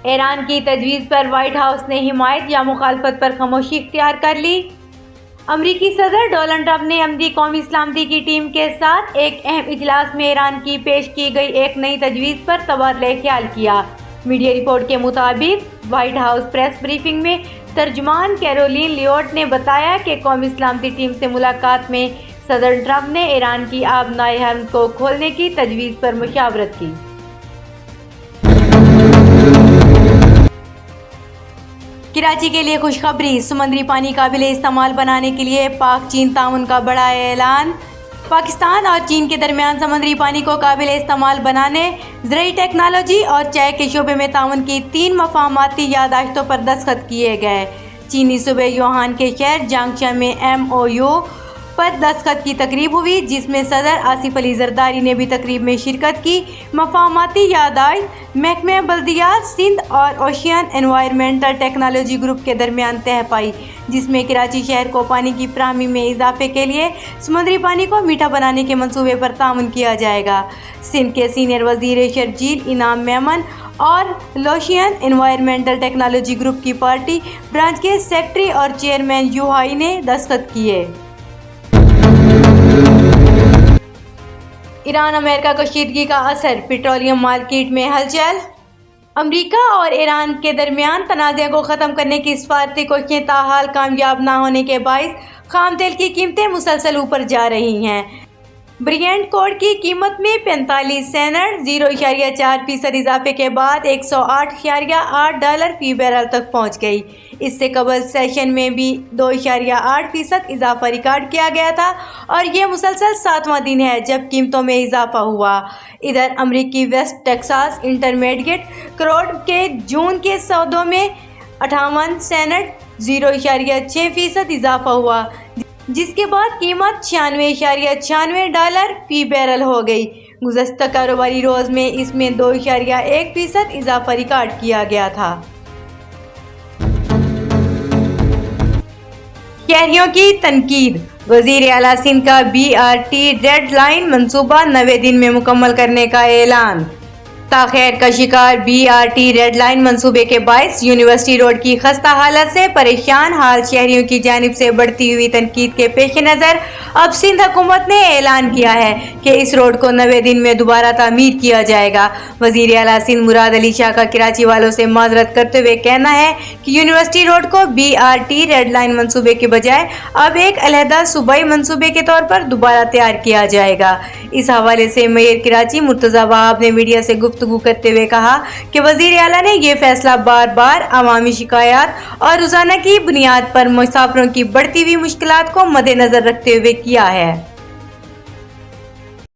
ایران کی تجویز پر white house نے حمایت یا مخالفت پر خاموشی اختیار کر لی۔ امریکی صدر ڈونلڈ ٹرمپ نے امریکی قومی سلامتی کی ٹیم کے ساتھ ایک اہم اجلاس میں ایران کی پیش کی گئی ایک نئی تجویز پر تبادلہ خیال کیا۔ میڈیا رپورٹ کے مطابق وائٹ ہاؤس پریس بریفنگ میں ترجمان کیرولین لیوٹ نے بتایا کہ قومی سلامتی ٹیم سے ملاقات میں صدر ٹرمپ نے ایران کی آبنائے حرم کو کھولنے کی تجویز پر مشاورت کی۔ کراچی کے لیے خوشخبری، سمندری پانی قابل استعمال بنانے کے لیے پاک چین تعاون کا بڑا اعلان۔ پاکستان اور چین کے درمیان سمندری پانی کو قابل استعمال بنانے، زرعی ٹیکنالوجی اور چائے کے شعبے میں تعاون کی 3 مفاہماتی یادداشتوں پر دستخط کیے گئے۔ چینی صوبے یوہان کے شہر جانگشا میں MOU پر دستخط کی تقریب ہوئی، جس میں صدر آصف علی زرداری نے بھی تقریب میں شرکت کی۔ مفاہماتی یادداشت محکمہ بلدیات سندھ اور اوشین انوائرمنٹل ٹیکنالوجی گروپ کے درمیان طے پائی، جس میں کراچی شہر کو پانی کی فراہمی میں اضافے کے لیے سمندری پانی کو میٹھا بنانے کے منصوبے پر تعاون کیا جائے گا۔ سندھ کے سینئر وزیر شرجیل انعام میمن اور لوشین انوائرمنٹل ٹیکنالوجی گروپ کی پارٹی برانچ کے سیکرٹری اور چیئرمین یوہائی نے دستخط کیے۔ ایران امریکہ کشیدگی کا اثر، پیٹرولیم مارکیٹ میں ہلچل۔ امریکہ اور ایران کے درمیان تنازع کو ختم کرنے کی سفارتی کوششیں تاحال کامیاب نہ ہونے کے باعث خام تیل کی قیمتیں مسلسل اوپر جا رہی ہیں۔ برینٹ کوڈ کی قیمت میں 45 سینٹ 0.4% اضافے کے بعد $108.8 فی بیرل تک پہنچ گئی۔ اس سے قبل سیشن میں بھی 2.8% اضافہ ریکارڈ کیا گیا تھا اور یہ مسلسل 7واں دن ہے جب قیمتوں میں اضافہ ہوا۔ ادھر امریکی ویسٹ ٹیکساس انٹرمیڈیٹ کروڈ کے جون کے سودوں میں 58 سینٹ 0.6% اضافہ ہوا، جس کے بعد قیمت $96.96 فی بیرل ہو گئی۔ گزشتہ کاروباری روز میں اس میں 2.1% اضافہ ریکارڈ کیا گیا تھا۔ شہریوں کی تنقید، وزیر اعلیٰ سندھ کا BRT ریڈ لائن منصوبہ 90 دن میں مکمل کرنے کا اعلان۔ تاخیر کا شکار BRT ریڈ لائن منصوبے کے باعث یونیورسٹی روڈ کی خستہ حالت سے پریشان حال شہریوں کی جانب سے بڑھتی ہوئی تنقید کے پیش نظر اب سندھ حکومت نے اعلان کیا ہے کہ اس روڈ کو 90 دن میں دوبارہ تعمیر کیا جائے گا۔ وزیر اعلیٰ سندھ مراد علی شاہ کا کراچی والوں سے معذرت کرتے ہوئے کہنا ہے کہ یونیورسٹی روڈ کو BRT ریڈ لائن منصوبے کے بجائے اب ایک علیحدہ صوبائی منصوبے کے طور پر دوبارہ تیار کیا جائے گا۔ اس حوالے سے میئر کراچی مرتضیٰ وہاب نے میڈیا سے گفتگو کرتے ہوئے کہا کہ وزیر اعلیٰ نے یہ فیصلہ بار بار عوامی شکایات اور روزانہ کی بنیاد پر مسافروں کی بڑھتی ہوئی مشکلات کو مد نظر رکھتے ہوئے کیا ہے۔